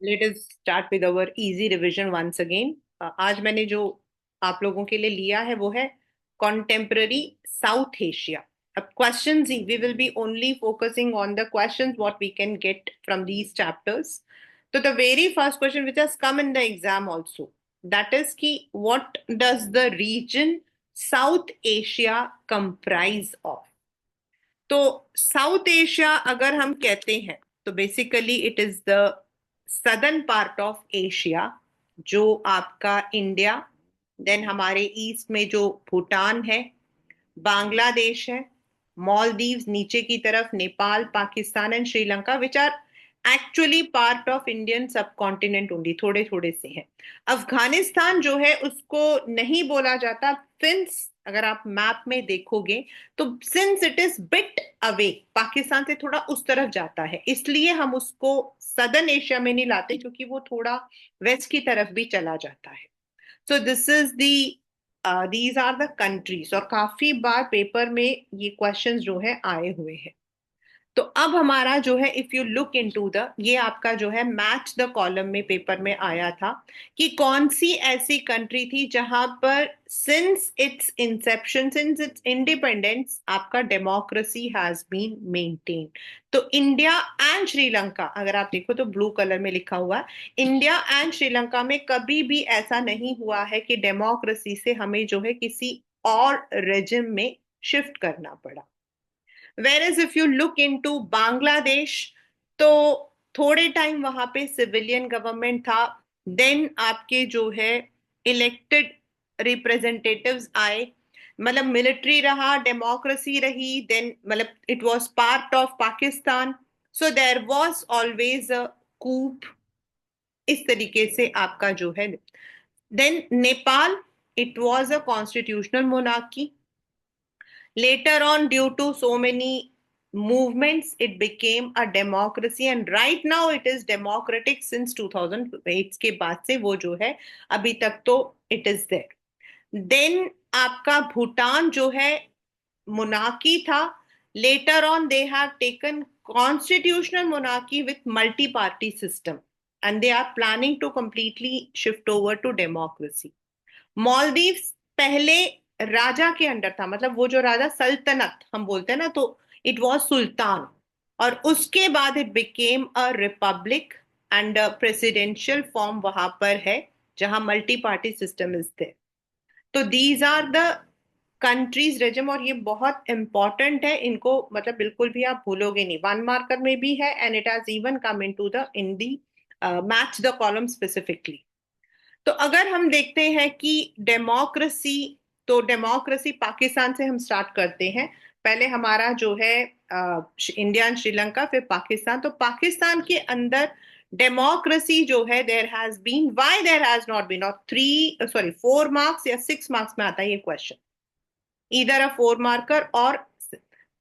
Late us start with our easy revision once again. आज मैंने जो आप लोगों के लिए लिया है वो है कॉन्टेम्पररी साउथ एशिया। अब क्वेश्चंस ही we will be only focusing on the questions what we can get from these chapters. तो the very first question which has come in the exam also, that is कि what does the region South Asia comprise of. तो South Asia अगर हम कहते हैं तो basically it is the southern part of Asia, जो आपका India, then हमारे ईस्ट में जो भूटान है, बांग्लादेश है, मालदीव्स नीचे की तरफ, Nepal, Pakistan and Sri Lanka, which are actually part of Indian subcontinent only, थोड़े थोड़े से हैं। अफगानिस्तान जो है उसको नहीं बोला जाता सिंस, अगर आप मैप में देखोगे तो since it is bit away, Pakistan से थोड़ा उस तरफ जाता है, इसलिए हम उसको सदर्न एशिया में नहीं लाते, क्योंकि वो थोड़ा वेस्ट की तरफ भी चला जाता है। So this is the these are the countries, और काफी बार पेपर में ये क्वेश्चंस जो है आए हुए हैं। तो अब हमारा जो है, if you look into the, ये आपका जो है मैच द कॉलम में पेपर में आया था कि कौन सी ऐसी कंट्री थी जहां पर since its inception, since it's independence, आपका डेमोक्रेसी हैज बीन मेंटेन। तो इंडिया एंड श्रीलंका, अगर आप देखो तो ब्लू कलर में लिखा हुआ है, इंडिया एंड श्रीलंका में कभी भी ऐसा नहीं हुआ है कि डेमोक्रेसी से हमें जो है किसी और रेजिम में शिफ्ट करना पड़ा। Whereas if you look into Bangladesh, तो थोड़े टाइम वहां पे सिविलियन गवर्नमेंट था, देन आपके जो है इलेक्टेड रिप्रेजेंटेटिव्स आए, मतलब मिलिट्री रहा, डेमोक्रेसी रही, देन मतलब it was part of Pakistan, so there was always a coup, इस तरीके से आपका जो है। Then Nepal, it was a constitutional monarchy. Later on, due to so many movements, it became a democracy, and right now it is democratic since 2008 के बाद से वो जो है अभी तक तो it is there. Then आपका भूटान जो है monarchy था, later on they have taken constitutional monarchy with multi-party system, and they are planning to completely shift over to democracy. Maldives पहले राजा के अंडर था, मतलब वो जो राजा, सल्तनत हम बोलते हैं ना, तो इट वाज सुल्तान, और उसके बाद it became a republic, and presidential form वहां पर है जहां मल्टी पार्टी सिस्टम इज थे। तो these are the countries regime, और ये बहुत इंपॉर्टेंट है, इनको मतलब बिल्कुल भी आप भूलोगे नहीं, वन मार्कर में भी है, and it has even come in to the in the match the column specifically. तो अगर हम देखते हैं कि डेमोक्रेसी, तो डेमोक्रेसी पाकिस्तान से हम स्टार्ट करते हैं। पहले हमारा जो है इंडिया एंड श्रीलंका, फिर पाकिस्तान। तो पाकिस्तान के अंदर डेमोक्रेसी जो है, there has been, why there has not been, और थ्री, सॉरी 4 मार्क्स या 6 मार्क्स में आता है ये क्वेश्चन, इधर अ 4 मार्कर और,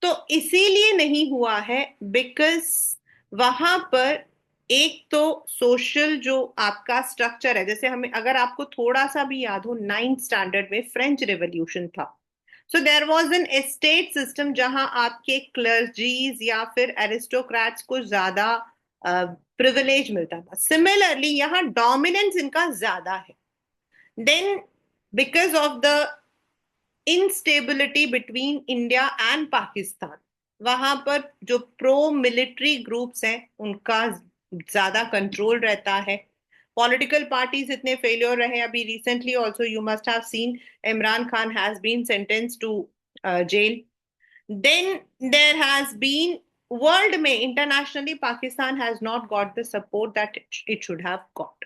तो इसीलिए नहीं हुआ है बिकॉज वहां पर एक तो सोशल जो आपका स्ट्रक्चर है, जैसे हमें अगर आपको थोड़ा सा भी याद हो, 9th स्टैंडर्ड में फ्रेंच रेवोल्यूशन था। So there was an estate system जहां आपके क्लर्जीज या फिर एरिस्टोक्रेट्स को ज्यादा प्रिविलेज मिलता था। सिमिलरली यहाँ डोमिनेंस इनका ज्यादा है। Then because of the instability between India and Pakistan, वहां पर जो प्रो मिलिट्री ग्रुप्स हैं उनका ज्यादा कंट्रोल रहता है। पॉलिटिकल पार्टीज इतने फेलियर रहे, अभी recently also you must have seen, Imran Khan has been sentence to jail. Then there has been, world में internationally Pakistan has not got the support that it should have got.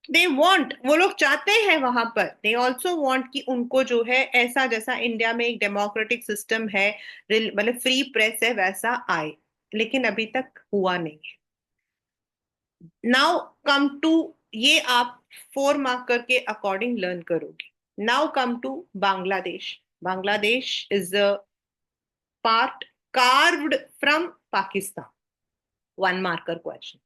They want, वो लोग चाहते हैं वहां पर, दे ऑल्सो वांट कि उनको जो है ऐसा, जैसा इंडिया में एक डेमोक्रेटिक सिस्टम है, मतलब फ्री प्रेस है, वैसा आए, लेकिन अभी तक हुआ नहीं है। नाउ कम टू, ये आप 4 मार्क करके अकॉर्डिंग लर्न करोगे। Now come to Bangladesh. Bangladesh is a part carved from Pakistan, 1 marker question.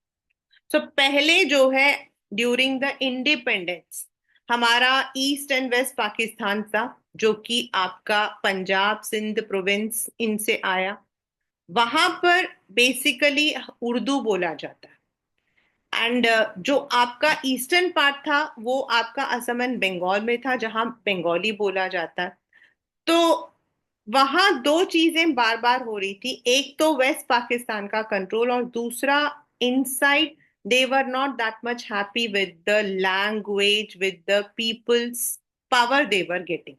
तो पहले जो है ड्यूरिंग द इंडिपेंडेंस, हमारा ईस्ट एंड वेस्ट पाकिस्तान था, जो कि आपका पंजाब सिंध प्रोविंस इनसे आया। वहां पर बेसिकली उर्दू बोला जाता है। एंड जो आपका ईस्टर्न पार्ट था वो आपका असम एंड बंगाल में था, जहां बंगाली बोला जाता है। तो वहां दो चीजें बार बार हो रही थी, एक तो वेस्ट पाकिस्तान का कंट्रोल, और दूसरा inside they were not that much happy with the language, with the people's power they were getting.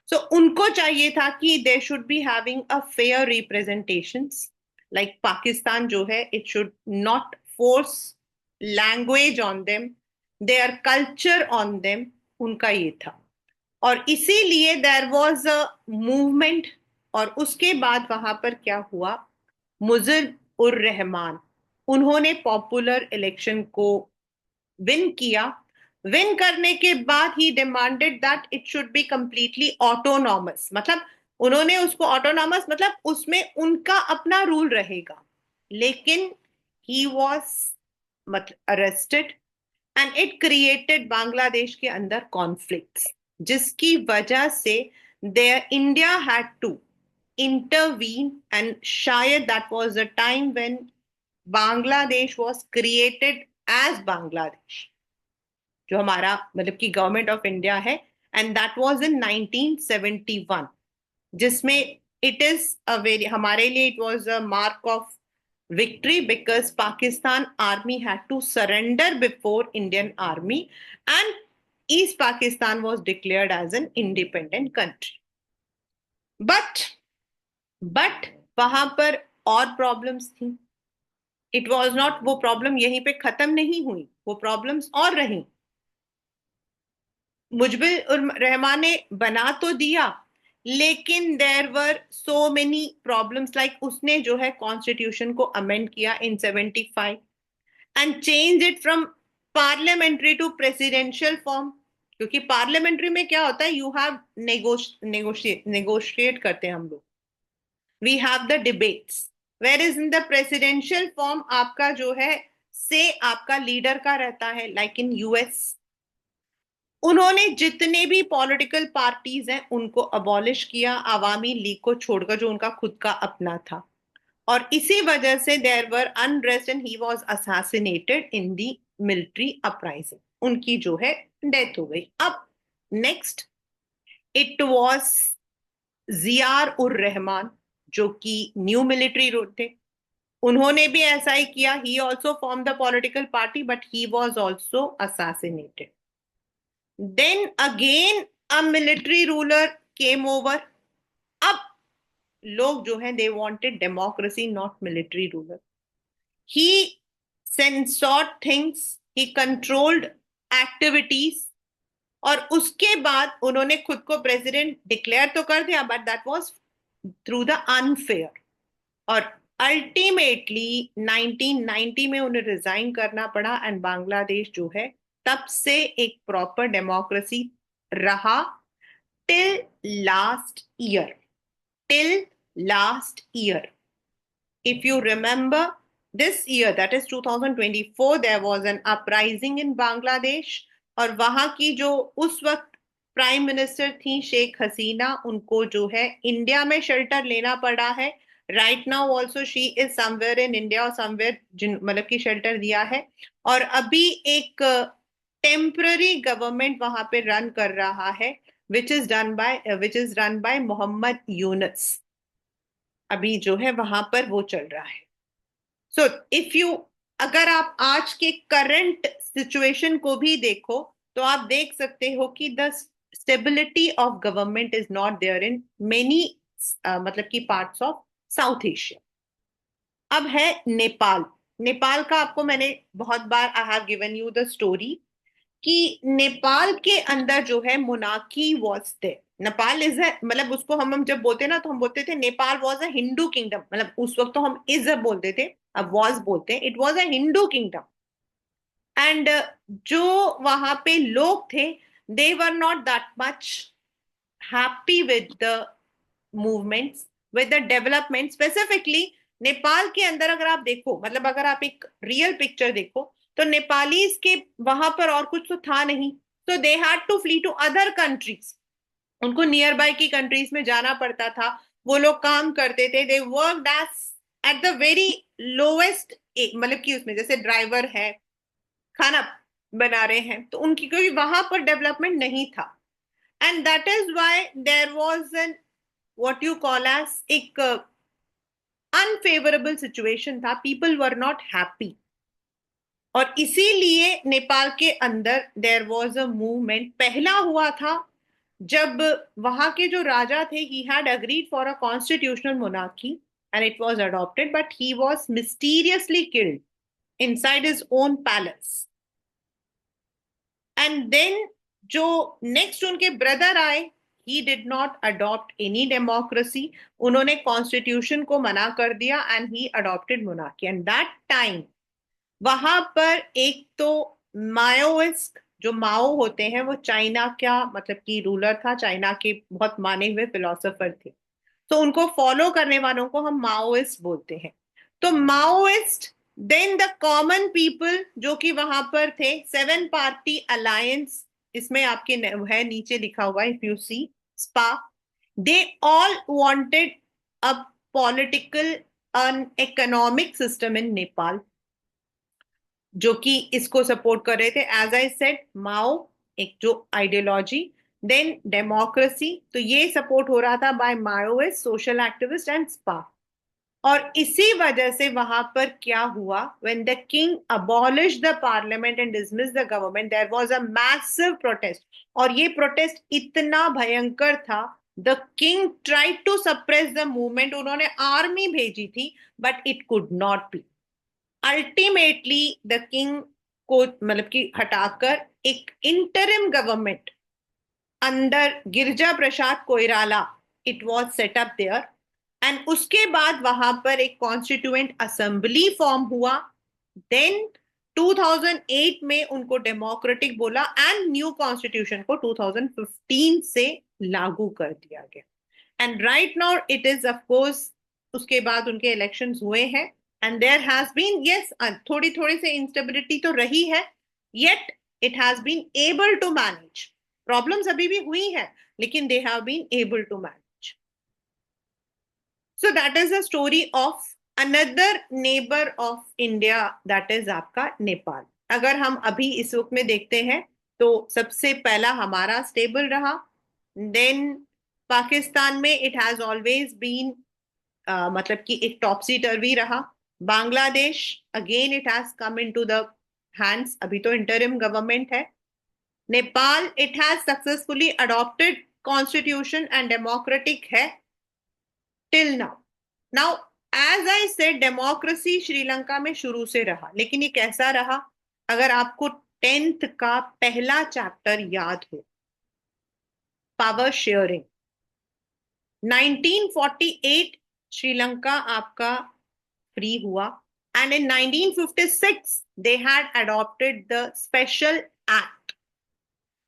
सो उनको चाहिए था कि they should be having a fair representations, like Pakistan जो है it should not force language on them, their culture on them, उनका ये था। और इसीलिए देयर वाज अ मूवमेंट। और उसके बाद वहां पर क्या हुआ, मुजिब उर रहमान, उन्होंने पॉपुलर इलेक्शन को विन किया। विन करने के बाद ही demanded that it should be completely autonomous, मतलब उन्होंने उसको ऑटोनॉमस मतलब उसमें उनका अपना रूल रहेगा। लेकिन ही वॉज मतलब arrested, and it created Bangladesh के अंदर कॉन्फ्लिक्ट्स, जिसकी वजह से there India had to intervene, and शायद that was the time when Bangladesh was created as Bangladesh, जो हमारा मतलब कि गवर्नमेंट ऑफ इंडिया है, एंड दैट वाज इन 1971, जिसमें इट इज अ वेरी, हमारे लिए it was a mark of victory because Pakistan army had to surrender before Indian army, and East Pakistan was declared as an independent country. But वहां पर और problems थी। It was not, वो problem यहीं पे खत्म नहीं हुई, वो प्रॉब्लम्स और रही। मुजबिर उर रहमान ने बना तो दिया, लेकिन there were so many problems, like उसने जो है कॉन्स्टिट्यूशन को अमेंड किया in 75 and change it from parliamentary to presidential form. क्योंकि पार्लियामेंट्री में क्या होता है, यू हैव नेगोशिएट करते हैं हम लोग, we have the debates, where is in the presidential form आपका जो है से आपका लीडर का रहता है, लाइक इन यूएस। उन्होंने जितने भी पॉलिटिकल पार्टीज हैं उनको अबॉलिश किया, आवामी लीग को छोड़कर, जो उनका खुद का अपना था। और इसी वजह से there were unrest and he was assassinated in the military uprising, उनकी जो है डेथ हो गई। अब नेक्स्ट इट वाज जियार उर रहमान, जो कि न्यू मिलिट्री रूल थे, उन्होंने भी ऐसा ही किया। He also form the political party, but he was also assassinated. Then again a military ruler came over. अब लोग जो है they wanted democracy, not military ruler. He censored things, he controlled activities, और उसके बाद उन्होंने खुद को प्रेसिडेंट डिक्लेयर तो कर दिया, but that was through the unfair. और अल्टीमेटली 1990 में उन्हें रिजाइन करना पड़ा, एंड बांग्लादेश जो है तब से एक प्रॉपर डेमोक्रेसी रहा till last year. Till last year, if you remember, this year, that is 2024, there was an uprising in Bangladesh, और वहां की जो उस वक्त प्राइम मिनिस्टर थी शेख हसीना, उनको जो है इंडिया में शेल्टर लेना पड़ा है। Right now also she is somewhere in India, और समवेयर जिन मतलब की शेल्टर दिया है। और अभी एक टेम्पररी गवर्नमेंट वहां पे रन कर रहा है, which is run by Mohammad Yunus. अभी जो है वहां पर वो चल रहा है। सो इफ यू, अगर आप आज के करंट सिचुएशन को भी देखो, तो आप देख सकते हो कि the stability of government is not there in many मतलब की पार्ट्स ऑफ साउथ एशिया। अब है नेपाल। नेपाल का आपको मैंने बहुत बार I have given you the story, कि नेपाल के अंदर जो है monarchy was there. Nepal is है, मतलब उसको हम जब बोलते ना तो हम बोलते थे Nepal was a Hindu kingdom, मतलब उस वक्त तो हम इज बोलते थे, अब वॉज बोलते हैं। It was a Hindu kingdom, and जो वहां पे लोग थे they were not that much happy with the movements, with the development. Specifically Nepal के अंदर अगर आप देखो, मतलब अगर आप एक रियल पिक्चर देखो, तो नेपालीज के वहां पर और कुछ तो था नहीं, तो they had to flee to other countries. उनको नियर बाय की कंट्रीज में जाना पड़ता था। वो लोग काम करते थे, they work at the very lowest, मतलब कि उसमें जैसे ड्राइवर है, खाना बना रहे हैं, तो उनकी क्योंकि वहां पर डेवलपमेंट नहीं था, and that is why there was an what you call as एक अनफेवरेबल सिचुएशन था, पीपल वर नॉट हैप्पी। और इसीलिए नेपाल के अंदर देयर वाज अ मूवमेंट पहला हुआ था, जब वहां के जो राजा थे, he had agreed for a constitutional monarchy and it was adopted, but he was mysteriously killed inside his own palace. And then जो नेक्स्ट उनके ब्रदर आए, he did not adopt any democracy, उन्होंने कॉन्स्टिट्यूशन को मना कर दिया and he adopted monarchy. And that time वहां पर एक तो माओइस्ट, जो माओ होते हैं, वो चाइना का मतलब कि रूलर था, चाइना के बहुत माने हुए फिलोसोफर थे, तो उनको फॉलो करने वालों को हम माओइस्ट बोलते हैं। तो Maoist, then the common people जो कि वहां पर थे, सेवन पार्टी अलायंस, इसमें आपके है नीचे लिखा हुआ है, if you see SPA, they all wanted a political and economic system in Nepal, जो कि इसको सपोर्ट कर रहे थे। एज आई सेड, माओ एक जो आइडियोलॉजी, देन डेमोक्रेसी, तो ये सपोर्ट हो रहा था by Maoist, social activist and SPA. और इसी वजह से वहां पर क्या हुआ, when the king abolish the parliament and dismiss the government, there was a massive protest. और ये प्रोटेस्ट इतना भयंकर था, the king tried to suppress the movement, उन्होंने आर्मी भेजी थी, but it could not be. Ultimately the king को मतलब कि हटाकर एक interim government under Girija Prasad Koirala, it was set up there. And उसके बाद वहां पर एक कॉन्स्टिट्यूएंट असेंबली फॉर्म हुआ। देन 2008 में उनको डेमोक्रेटिक बोला एंड न्यू कॉन्स्टिट्यूशन को 2015 से लागू कर दिया गया। And right now it is of course, उसके बाद उनके इलेक्शंस हुए हैं, and there has been, yes, थोड़ी थोड़ी सी इंस्टेबिलिटी तो रही है, yet it has been able to manage. Problems अभी भी हुई है, लेकिन they have been able to manage. So that is the story of another neighbour of India, that is आपका नेपाल। अगर हम अभी इस वक्त में देखते हैं, तो सबसे पहला हमारा स्टेबल रहा, देन पाकिस्तान में इट हैज ऑलवेज बीन मतलब कि एक टॉपसी टर्वी रहा। Bangladesh, again it has come into the hands, अभी तो इंटरिम गवर्नमेंट है। Nepal, it has successfully adopted constitution and democratic है till now. Now as I said, democracy Sri Lanka में शुरू से रहा, लेकिन ये कैसा रहा? अगर आपको 10th का पहला चैप्टर याद हो, पावर शेयरिंग, 1948 श्रीलंका आपका फ्री हुआ, and in 1956 they had adopted the special act.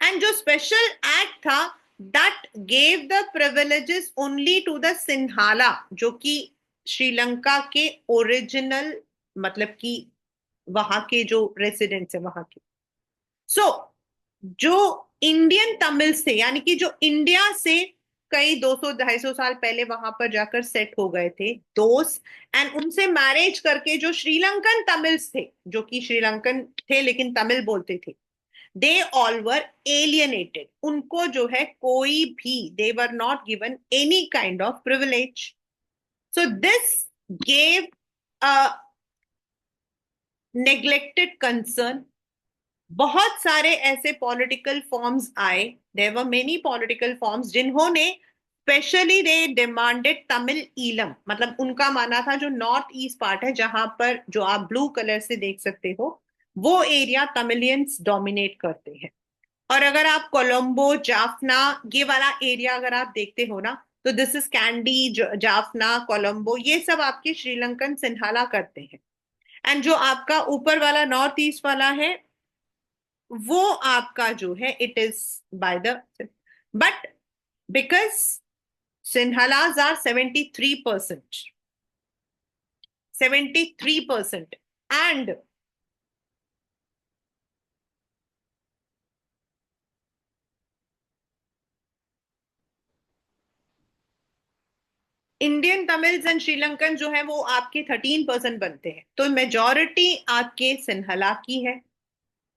And जो स्पेशल एक्ट था, that gave the privileges only to the Sinhala, जो कि श्रीलंका के ओरिजिनल मतलब कि वहां के जो रेसिडेंट्स है वहां के। सो जो इंडियन तमिल्स थे, यानी कि जो इंडिया से कई 200-250 साल पहले वहां पर जाकर सेट हो गए थे दोस्त, एंड उनसे मैरिज करके जो श्रीलंकन तमिल्स थे, जो कि श्रीलंकन थे लेकिन तमिल बोलते थे, दे ऑल वर एलियनेटेड, उनको जो है कोई भी, they were not given any kind of privilege. So this gave a neglected concern. बहुत सारे ऐसे पॉलिटिकल फॉर्म्स आए, there were many political forms जिन्होंने specially they demanded Tamil Eelam, मतलब उनका मानना था जो नॉर्थ ईस्ट पार्ट है, जहां पर जो आप ब्लू कलर से देख सकते हो, वो एरिया तमिलियंस डोमिनेट करते हैं। और अगर आप कोलंबो, जाफना, ये वाला एरिया अगर आप देखते हो ना, तो this is candy, Jaffna, Colombo, ये सब आपके श्रीलंकन सिन्हाला करते हैं। एंड जो आपका ऊपर वाला नॉर्थ ईस्ट वाला है, वो आपका जो है, it is by the, but because Sinhalas are 73%, 73%, and Indian Tamils and Sri Lankan जो है वो आपके 13% बनते हैं, तो मेजोरिटी आपके सिन्हाला की है।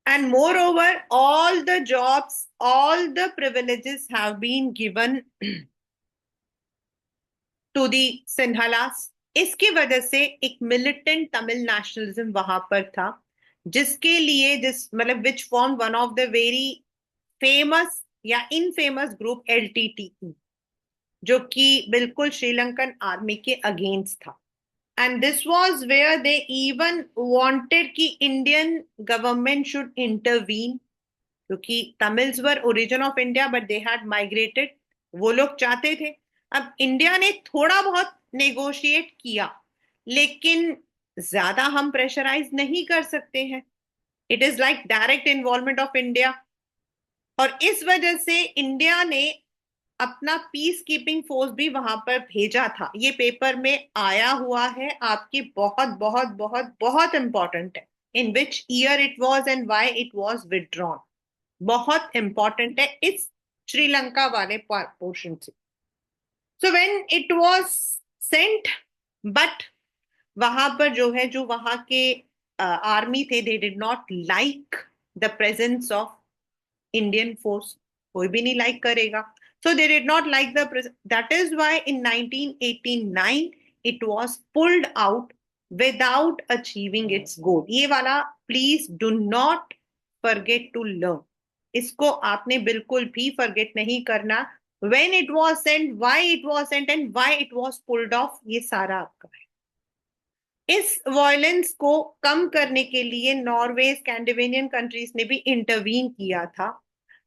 And moreover, all the jobs, all the privileges have been given to the Sinhalese. इसकी वजह से एक मिलिटेंट तमिल नेशनलिज्म वहां पर था, जिसके लिए जिस मतलब which form one of the very famous या इनफेमस ग्रुप एलटीटीई, जो कि बिल्कुल श्रीलंकन आर्मी के अगेंस्ट था. And this was where they even wanted कि इंडियन गवर्नमेंट शुड इंटरवीन, क्योंकि Tamils were origin of India but they had migrated. वो लोग चाहते थे. अब इंडिया ने थोड़ा बहुत नेगोशिएट किया, लेकिन ज्यादा हम प्रेशराइज नहीं कर सकते हैं. It is like direct involvement of India. और इस वजह से इंडिया ने अपना पीस कीपिंग फोर्स भी वहां पर भेजा था. ये पेपर में आया हुआ है आपकी, बहुत बहुत बहुत बहुत इंपॉर्टेंट है. In which year it was and why it was withdrawn, बहुत इंपॉर्टेंट है इस श्रीलंका वाले पोर्शन से. So when it was sent, but वहां पर जो है, जो वहां के आर्मी थे, they did not like the presence of Indian force. कोई भी नहीं लाइक करेगा. So they did not like the presence. That is why in 1989 it was pulled out without achieving it's गोल. ये वाला please do not forget to learn. इसको आपने बिल्कुल भी फॉरगेट नहीं करना. When it was sent, why it was sent and why it was pulled off, ये सारा आपका है. इस वायलेंस को कम करने के लिए नॉर्वे, स्कैंडिनेवियन कंट्रीज ने भी इंटरवीन किया था,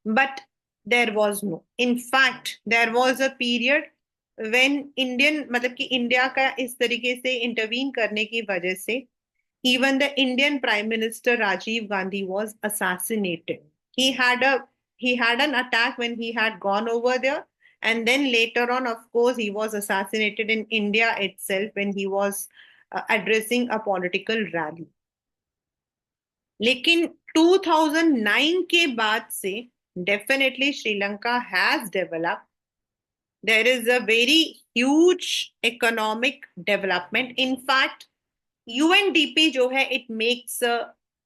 but there was no. In fact there was a period when Indian मतलब कि इंडिया का इस तरीके से इंटरवीन करने की वजह से even the Indian Prime Minister Rajiv Gandhi was assassinated. He had an attack when he had gone over there, and then later on, of course, he was assassinated in India itself when he was addressing a political rally. लेकिन 2009 के बाद से definitely Sri Lanka has developed. There is a very huge economic development. In fact, UNDP जो है it makes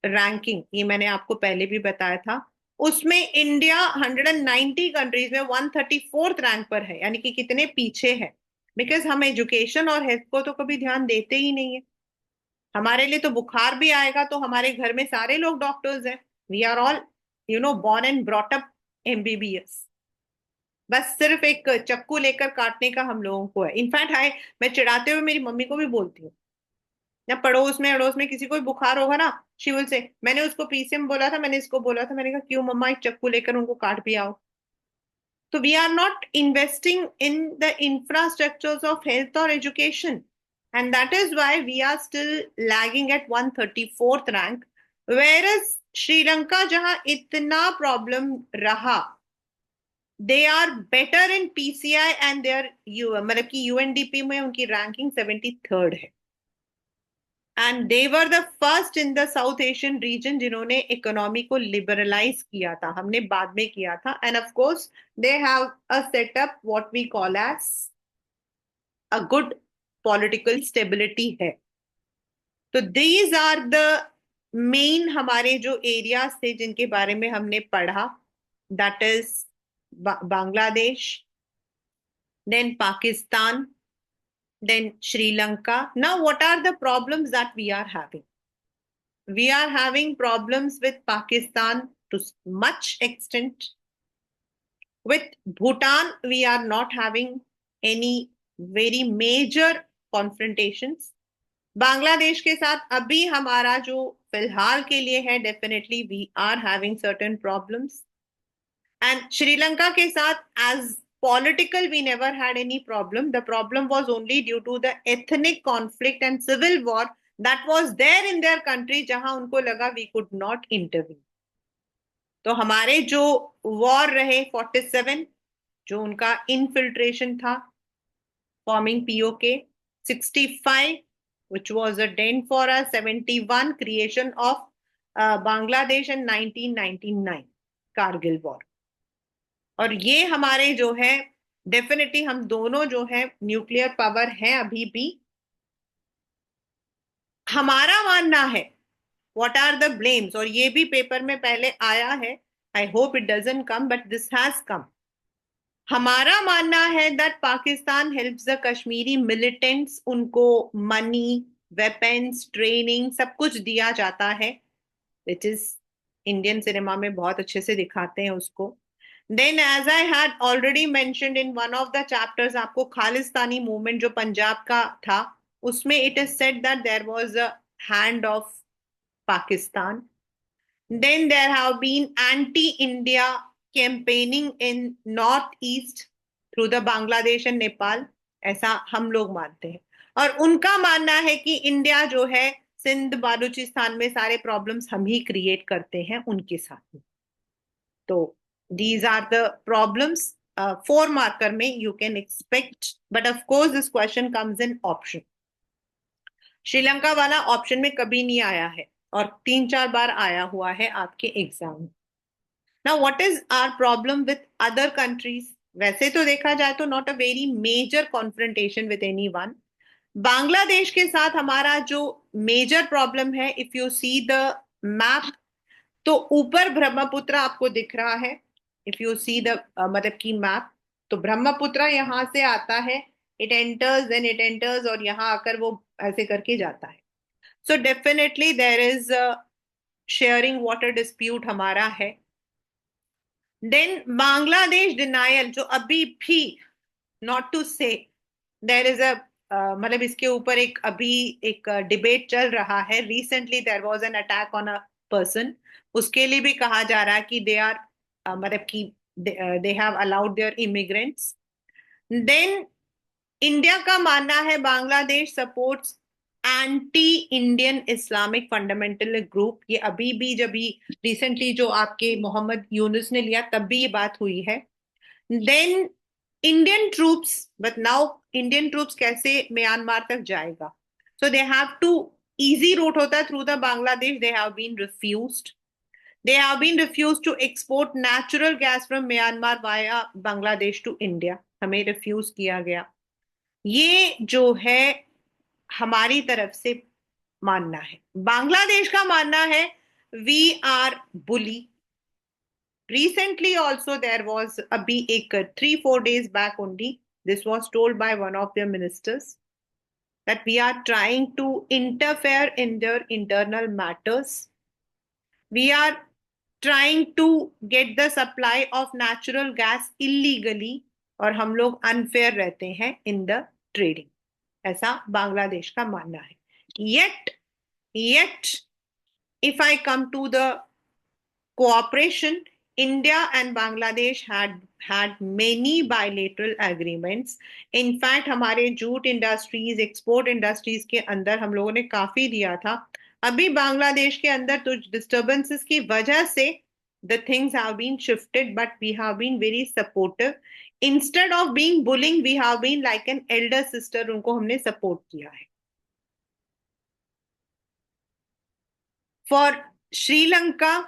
ranking, ये मैंने आपको पहले भी बताया था. उसमें इंडिया 190 कंट्रीज में 134th रैंक पर है, यानी कि कितने पीछे है. बिकॉज हम एजुकेशन और हेल्थ को तो कभी ध्यान देते ही नहीं है. हमारे लिए तो बुखार भी आएगा तो हमारे घर में सारे लोग डॉक्टर्स हैं. We are all born and brought up MBBS. बस सिर्फ एक चक्कू लेकर काटने का हम लोगों को है. इनफैक्ट हाय, मैं चिढ़ाते हुए मेरी मम्मी को भी बोलती हूँ, या पड़ोस में अड़ोस में किसी को भी बुखार होगा ना, शी विल से मैंने उसको पीसीएम बोला था, मैंने इसको बोला था. मैंने कहा क्यों मम्मा, एक चक्कू लेकर उनको काट भी आओ. तो we are not investing in the infrastructures of health और education, and that is why we are still lagging at 134th rank. Where is Sri Lanka, जहां इतना प्रॉब्लम रहा, they are better in PCI and they are मतलब कि UNDP में उनकी ranking 73rd है. And they were the first in the South Asian region जिन्होंने economy को लिबरलाइज किया था. हमने बाद में किया था. And of course they have a setup what we call as a good political stability है. तो दीज आर द मेन हमारे जो एरियाज थे जिनके बारे में हमने पढ़ा. That is Bangladesh, then Pakistan, then Sri Lanka. Now, what are the problems that we are having? We are having problems with Pakistan to much extent. With Bhutan, we are not having any very major confrontations. Bangladesh के साथ अभी हमारा जो फिलहाल के लिए है, definitely we are having certain problems. And Sri Lanka के साथ as political we never had any problem. The problem was only due to the ethnic conflict and civil war that was there in their country, जहां उनको लगा we could not intervene. तो हमारे जो war रहे 47, जो उनका इनफिल्ट्रेशन था forming PoK, 65 which was a den for us, 71 creation of Bangladesh and 1999 Kargil war. और ये हमारे जो है डेफिनेटली हम दोनों जो है न्यूक्लियर पावर हैं अभी भी. हमारा मानना है व्हाट आर द ब्लेम्स, और ये भी पेपर में पहले आया है, I hope it doesn't come but this has come. हमारा मानना है that Pakistan helps the Kashmiri militants, उनको मनी, वेपन्स, ट्रेनिंग सब कुछ दिया जाता है, विच इज इंडियन सिनेमा में बहुत अच्छे से दिखाते हैं उसको। Then as I had already mentioned in one of the chapters, आपको खालिस्तानी मूवमेंट जो पंजाब का था, उसमें it is said that there was a hand of Pakistan. Then there have been anti-India campaigning in northeast through the Bangladesh and Nepal, ऐसा हम लोग मानते हैं। और उनका मानना है कि इंडिया जो है सिंध बालूचिस्तान में सारे प्रॉब्लम्स हम ही क्रिएट करते हैं उनके साथ में। तो these are the problems, 4 marker में you can expect, but of course this question comes in option। Sri Lanka वाला ऑप्शन में कभी नहीं आया है और 3-4 बार आया हुआ है आपके एग्जाम में। Now what is our problem with other countries? वैसे तो देखा जाए तो not a very major confrontation with anyone. Bangladesh के साथ हमारा जो मेजर प्रॉब्लम है, if you see the map, तो ऊपर ब्रह्मपुत्र आपको दिख रहा है। इफ यू सी द मतलब की मैप, तो ब्रह्मपुत्र यहां से आता है, it enters, then it enters, और यहां आकर वो ऐसे करके जाता है। So definitely there is sharing water dispute हमारा है। देन बांग्लादेश डिनायल, जो अभी भी, not to say there is a, मतलब इसके ऊपर एक अभी एक डिबेट चल रहा है। Recently there was an attack on a person, उसके लिए भी कहा जा रहा है कि दे आर मतलब कि they have allowed their immigrants. Then India का मानना है Bangladesh supports anti Indian Islamic fundamental group. ये अभी भी, जब भी रिसेंटली जो आपके मोहम्मद यूनुस ने लिया तब भी ये बात हुई है। Then Indian troops, but now Indian troops कैसे म्यांमार तक जाएगा? So they have to, easy route होता है through the Bangladesh, they have been refused. They have been refused to export natural gas from Myanmar via Bangladesh to India, हमें refuse किया गया। ये जो है हमारी तरफ से मानना है। बांग्लादेश का मानना है we are bully. Recently also there was abhi ek 3-4 days back only, this was told by one of their ministers that we are trying to interfere in their internal matters. We are trying to get the supply of natural gas illegally, और हम लोग unfair रहते हैं in the trading, ऐसा बांग्लादेश का मानना है। Yet if I come to the cooperation, India and Bangladesh had many bilateral agreements. In fact, हमारे जूट इंडस्ट्रीज, एक्सपोर्ट इंडस्ट्रीज के अंदर हम लोगों ने काफी दिया था। अभी बांग्लादेश के अंदर तो डिस्टर्बेंसेस की वजह से the things have been shifted, but we have been very supportive. Instead of being bullying, we have been like an elder sister, उनको हमने सपोर्ट किया है। फॉर श्रीलंका,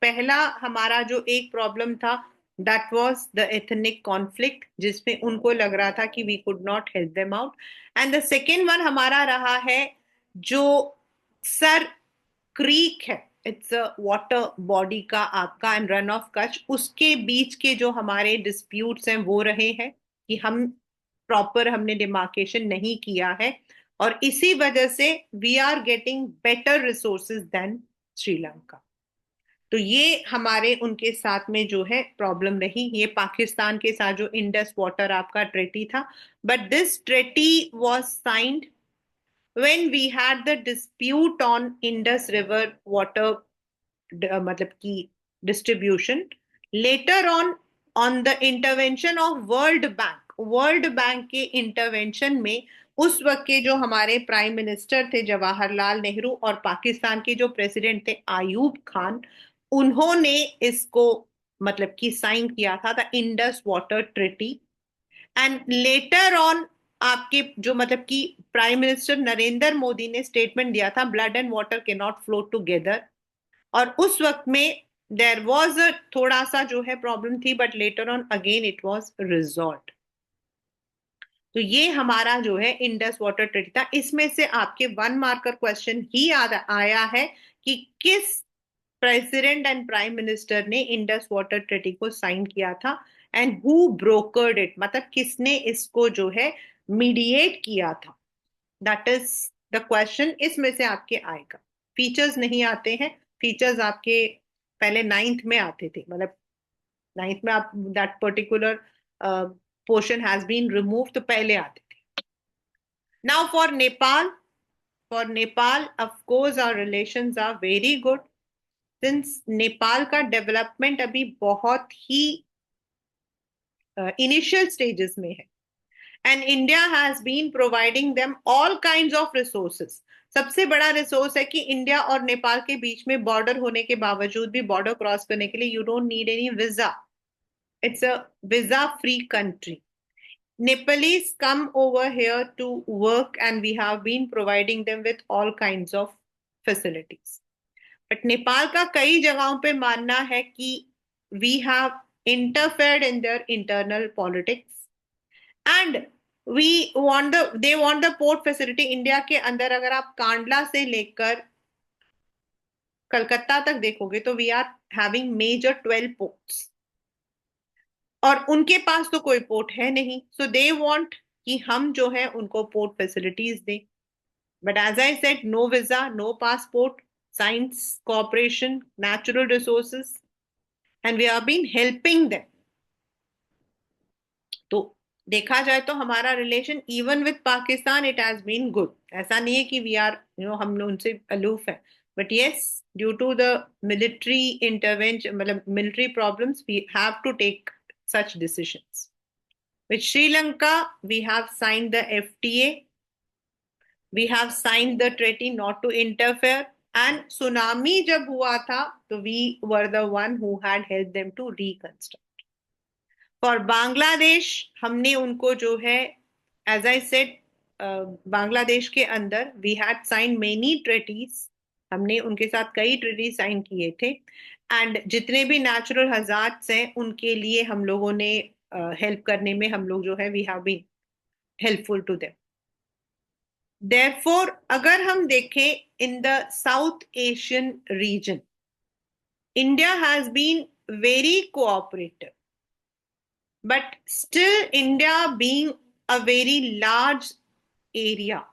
पहला हमारा जो एक प्रॉब्लम था that was the ethnic conflict, जिसमें उनको लग रहा था कि we could not help them out. And the second one हमारा रहा है जो सर क्रीक है, इट्स अ वाटर बॉडी का आपका, एंड रन ऑफ कच्छ, उसके बीच के जो हमारे डिस्प्यूट्स हैं वो रहे हैं कि हम प्रॉपर हमने डिमार्केशन नहीं किया है, और इसी वजह से we are getting better resources then Sri Lanka. तो ये हमारे उनके साथ में जो है प्रॉब्लम रही। ये पाकिस्तान के साथ जो इंडस वाटर आपका ट्रेटी था, but this treaty was signed when we had the dispute on Indus river water, मतलब की distribution. Later on the intervention of World Bank के इंटरवेंशन में, उस वक्त के जो हमारे प्राइम मिनिस्टर थे जवाहरलाल नेहरू, और पाकिस्तान के जो प्रेसिडेंट थे आयूब खान, उन्होंने इसको मतलब कि साइन किया था, the Indus water treaty. And later on आपके जो मतलब कि प्राइम मिनिस्टर नरेंद्र मोदी ने स्टेटमेंट दिया था, ब्लड एंड वाटर के नॉट फ्लो टुगेदर, और उस वक्त में देयर वाज थोड़ा सा जो है प्रॉब्लम थी, but later on again it was resolved. तो ये हमारा जो है इंडस वाटर ट्रीटी था। इसमें से आपके 1 मार्कर क्वेश्चन ही आया है कि किस प्रेसिडेंट एंड प्राइम मिनिस्टर ने इंडस वाटर ट्रीटी को साइन किया था एंड हु ब्रोकर्ड इट, मतलब किसने इसको जो है मीडिएट किया था। दैट इज द क्वेश्चन, इसमें से आपके आएगा। फीचर्स नहीं आते हैं, फीचर्स आपके पहले नाइन्थ में आते थे, मतलब नाइन्थ में आप that particular portion has been remove, तो पहले आते थे। Now for Nepal of course our relations are very good, since Nepal का डेवलपमेंट अभी बहुत ही इनिशियल स्टेजेस में है and India has been providing them all kinds of resources. सबसे बड़ा रिसोर्स है कि इंडिया और नेपाल के बीच में बॉर्डर होने के बावजूद भी बॉर्डर क्रॉस करने के लिए you don't need any visa, it's a visa free country. Nepalese come over here to work and we have been providing them with all kinds of facilities. But Nepal का कई जगहों पे मानना है कि we have interfered in their internal politics and they want the port facility। India के अंदर अगर आप कांडला से लेकर कलकत्ता तक देखोगे तो we are having major 12 ports और उनके पास तो कोई पोर्ट है नहीं, सो दे वांट कि हम जो है उनको पोर्ट फैसिलिटीज दें। But as I said, no visa, no passport, science cooperation, natural resources, and we have been helping them. तो देखा जाए तो हमारा relation even with Pakistan it has been good. ऐसा नहीं है कि वी आर हम उनसे अलूफ है, but yes, due to the military intervention, मतलब military problems, we have to take such decisions. With Sri Lanka, we have signed the FTA, we have signed the treaty not to interfere, and tsunami जब हुआ था तो we were the one who had helped them to reconstruct. For Bangladesh, हमने उनको जो है, as I said, Bangladesh के अंदर we had signed many treaties, हमने उनके साथ कई ट्रीटी साइन किए थे एंड जितने भी नेचुरल हजार्ड्स हैं उनके लिए हम लोगों ने हेल्प करने में हम लोग जो है we have been helpful to them. Therefore अगर हम देखें in the South Asian region, India has been very cooperative, but still India being a very large area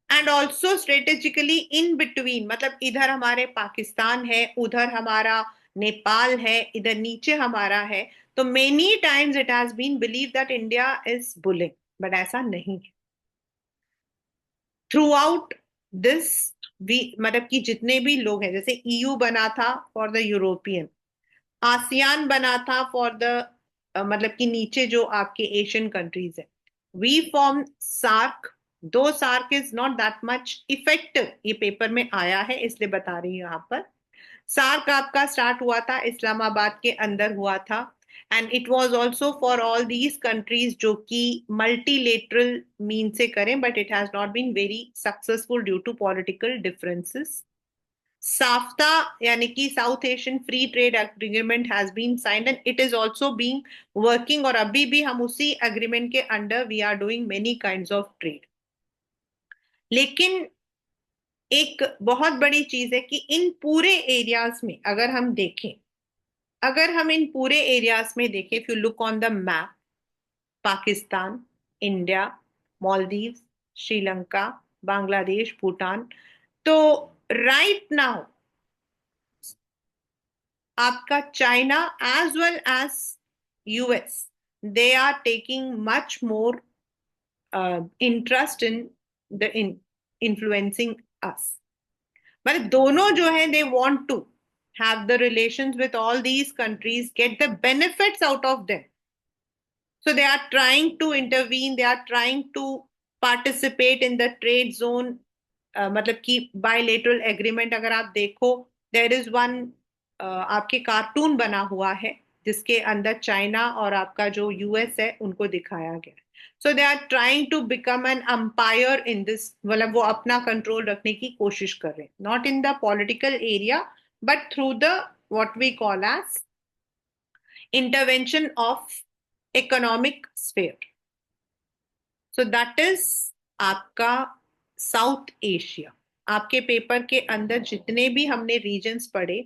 and also strategically in between, मतलब इधर हमारे पाकिस्तान है, उधर हमारा नेपाल है, इधर नीचे हमारा है, तो many times it has been believe that India is bullying, but ऐसा नहीं है। थ्रू आउट दिस भी, मतलब कि जितने भी लोग हैं, जैसे ईयू बना था फॉर द यूरोपियन, आसियान बना था फॉर द मतलब कि नीचे जो आपके एशियन कंट्रीज है, we form SAARC, though SAARC is not that much effective, ये पेपर में आया है इसलिए बता रही हूं यहाँ पर। सार्क आपका स्टार्ट हुआ था इस्लामाबाद के अंदर हुआ था and it was also for all these countries जो कि मल्टीलेटरल मीन से करें, but it has not been very successful due to political differences. SAFTA यानी कि South Asian free trade agreement has been signed and it is also being working, और अभी भी हम उसी एग्रीमेंट के under we are doing many kinds of trade. लेकिन एक बहुत बड़ी चीज है कि इन पूरे एरियाज में अगर हम देखें, अगर हम इन पूरे एरियाज में देखें, if you look on the map, Pakistan, India, Maldives, Sri Lanka, Bangladesh, Bhutan, तो राइट नाउ आपका China as well as US, they are taking much more interest in the influencing us. मतलब दोनों जो है they want to have the relations with all these countries, get the benefits out of them, so they are trying to intervene, they are trying to participate in the trade zone। मतलब कि bilateral agreement अगर आप देखो, there is one आपके cartoon बना हुआ है जिसके अंदर चाइना और आपका जो यूएस है उनको दिखाया गया है। So they are trying to become an empire in this, मतलब वो अपना कंट्रोल रखने की कोशिश कर रहे हैं, not in the political area but through the what we call as intervention of economic sphere। so that is आपका साउथ एशिया। आपके पेपर के अंदर जितने भी हमने रीजन्स पढ़े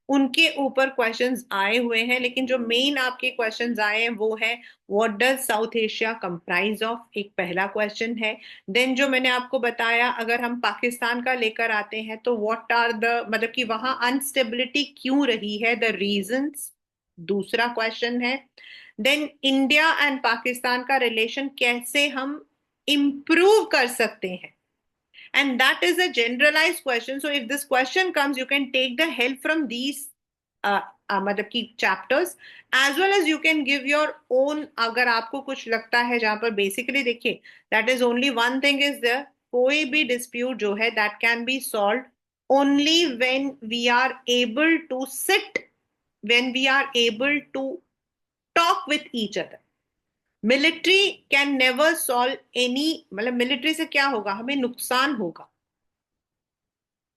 उनके ऊपर क्वेश्चंस आए हुए हैं, लेकिन जो मेन आपके क्वेश्चंस आए हैं वो है what does south Asia comprise of, एक पहला क्वेश्चन है। देन जो मैंने आपको बताया, अगर हम पाकिस्तान का लेकर आते हैं तो व्हाट आर द, मतलब कि वहां अनस्टेबिलिटी क्यों रही है, द रीजंस, दूसरा क्वेश्चन है। देन इंडिया एंड पाकिस्तान का रिलेशन कैसे हम इम्प्रूव कर सकते हैं, and that is a generalized question. So if this question comes, you can take the help from these मतलब की chapters, as well as you can give your own, अगर आपको कुछ लगता है जहां पर बेसिकली देखिए, that is only one thing is there, कोई भी dispute जो है that can be solved only when we are able to sit, when we are able to talk with each other. Military can never solve any, मतलब military से क्या होगा, हमें नुकसान होगा।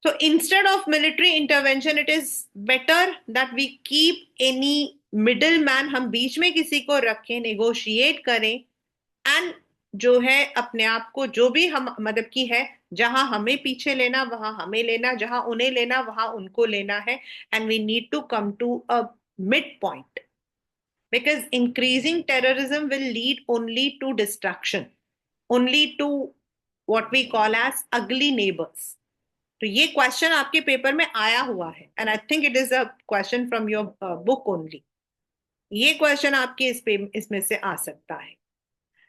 So instead of military intervention, it is better that we keep any middleman, हम बीच में किसी को रखें, negotiate करें, and जो है अपने आप को जो भी हम मतलब की है, जहां हमें पीछे लेना वहां हमें लेना, जहां उन्हें लेना वहां उनको लेना है, and we need to come to a midpoint, because increasing terrorism will lead only to destruction, only to what we call as ugly neighbors. तो ये क्वेश्चन आपके पेपर में आया हुआ है, and I think it is a question from your book only. ये question आपके इसमें से आ सकता है।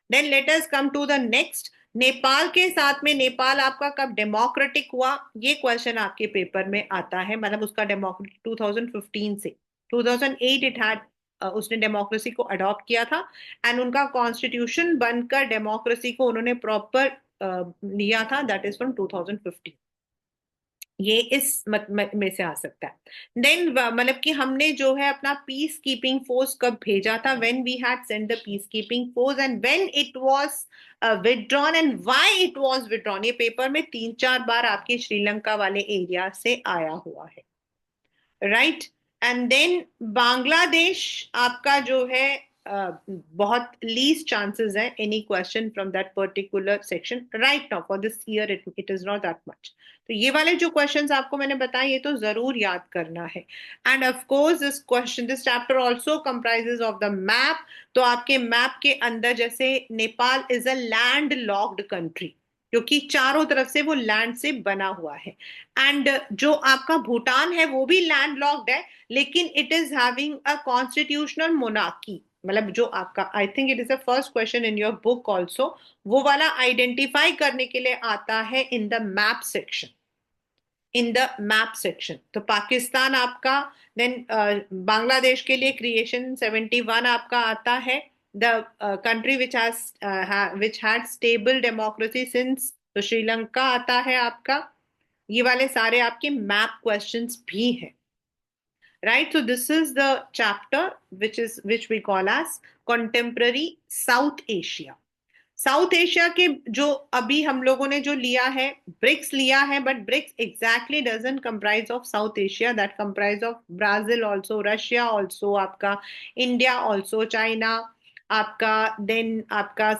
Then let us come to the next, Nepal के साथ में नेपाल आपका कब डेमोक्रेटिक हुआ, ये क्वेश्चन आपके पेपर में आता है, मतलब उसका डेमोक्रेटिक 2015 से 2008 इट हैड, उसने डेमोक्रेसी को अडॉप्ट किया था, एंड उनका कॉन्स्टिट्यूशन बनकर डेमोक्रेसी को उन्होंने प्रॉपर लिया था, दैट इज फ्रॉम 2015। ये इस में से आ सकता है। देन मतलब कि हमने जो है अपना पीस कीपिंग फोर्स कब भेजा था, when we had sent the peace keeping force and when it was withdrawn and why it was withdrawn, ये पेपर में 3-4 बार आपके श्रीलंका वाले एरिया से आया हुआ है, राइट। एंड देन बांग्लादेश आपका जो है बहुत लीस्ट चांसेस है any question from that particular section right now for this year, it is not that much. तो ये वाले जो क्वेश्चंस आपको मैंने बताए ये तो जरूर याद करना है। And of course this chapter also comprises of the map. तो आपके मैप के अंदर जैसे Nepal is a land locked country, क्योंकि चारों तरफ से वो लैंड से बना हुआ है, एंड जो आपका भूटान है वो भी लैंड लॉक्ड है, लेकिन it is having a constitutional monarchy, मतलब जो आपका, आई think it is the first question in your book also, वो वाला आइडेंटिफाई करने के लिए आता है in the map section, in the map section. तो पाकिस्तान आपका, देन बांग्लादेश के लिए क्रिएशन 71 आपका आता है, the country which had stable democracy since, तो श्रीलंका आता है आपका। ये वाले सारे आपके मैप क्वेश्चंस भी हैं, right? So this is the chapter which we call as contemporary South Asia. South Asia के जो अभी हम लोगों ने जो लिया है, ब्रिक्स लिया है, but BRICS exactly doesn't comprise of South Asia, that comprise of Brazil also, Russia also, आपका इंडिया ऑल्सो, चाइना आपका, देन आपका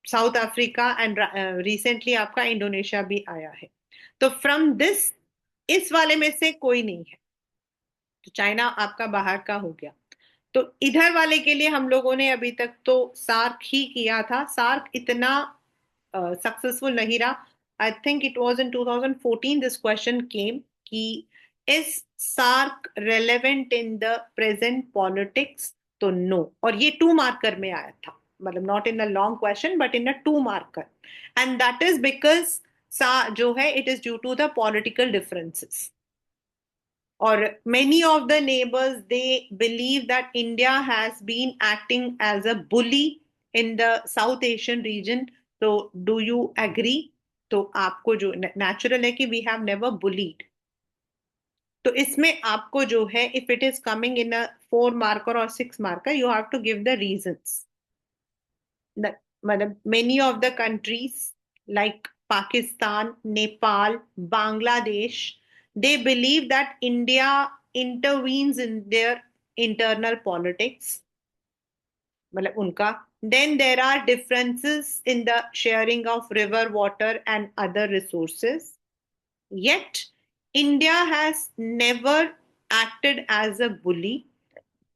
साउथ अफ्रीका, एंड रिसेंटली आपका इंडोनेशिया भी आया है। तो फ्रॉम दिस, इस वाले में से कोई नहीं है, तो चाइना आपका बाहर का हो गया। तो इधर वाले के लिए हम लोगों ने अभी तक तो सार्क ही किया था, सार्क इतना सक्सेसफुल नहीं रहा। I think it was in 2014 this question came कि is SAARC relevant in the present politics, तो नो, और ये 2 मार्कर में आया था, मतलब not in a long question but in a 2 marker, and that is because सा जो है it is due to the political differences, or many of the neighbors, they believe that India has been acting as a bully in the South Asian region. So do you agree? तो आपको जो natural है कि we have never bullied, तो इसमें आपको जो है if it is coming in a 4 marker or 6 marker, you have to give the reasons. मतलब many of the countries like Pakistan, Nepal, Bangladesh, they believe that India intervenes in their internal politics, मतलब उनका Then there are differences in the sharing of river water and other resources. Yet, India has never acted as a bully,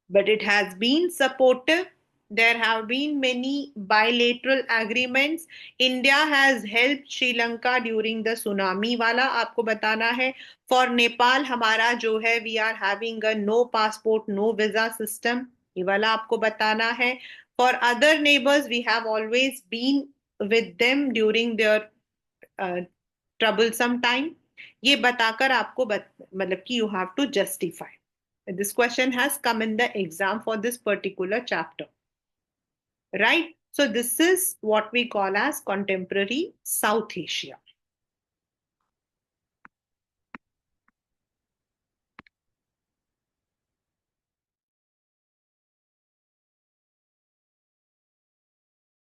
but it has been supportive. There have been many bilateral agreements. India has helped Sri Lanka during the tsunami वाला आपको बताना है. For Nepal हमारा जो है we are having a no passport no visa system. ये वाला आपको बताना है. For other neighbors we have always been with them during their uh, troublesome time. ये बताकर आपको मतलब कि you have to justify. This question has come in the exam for this particular chapter, right? So this is what we call as contemporary South Asia.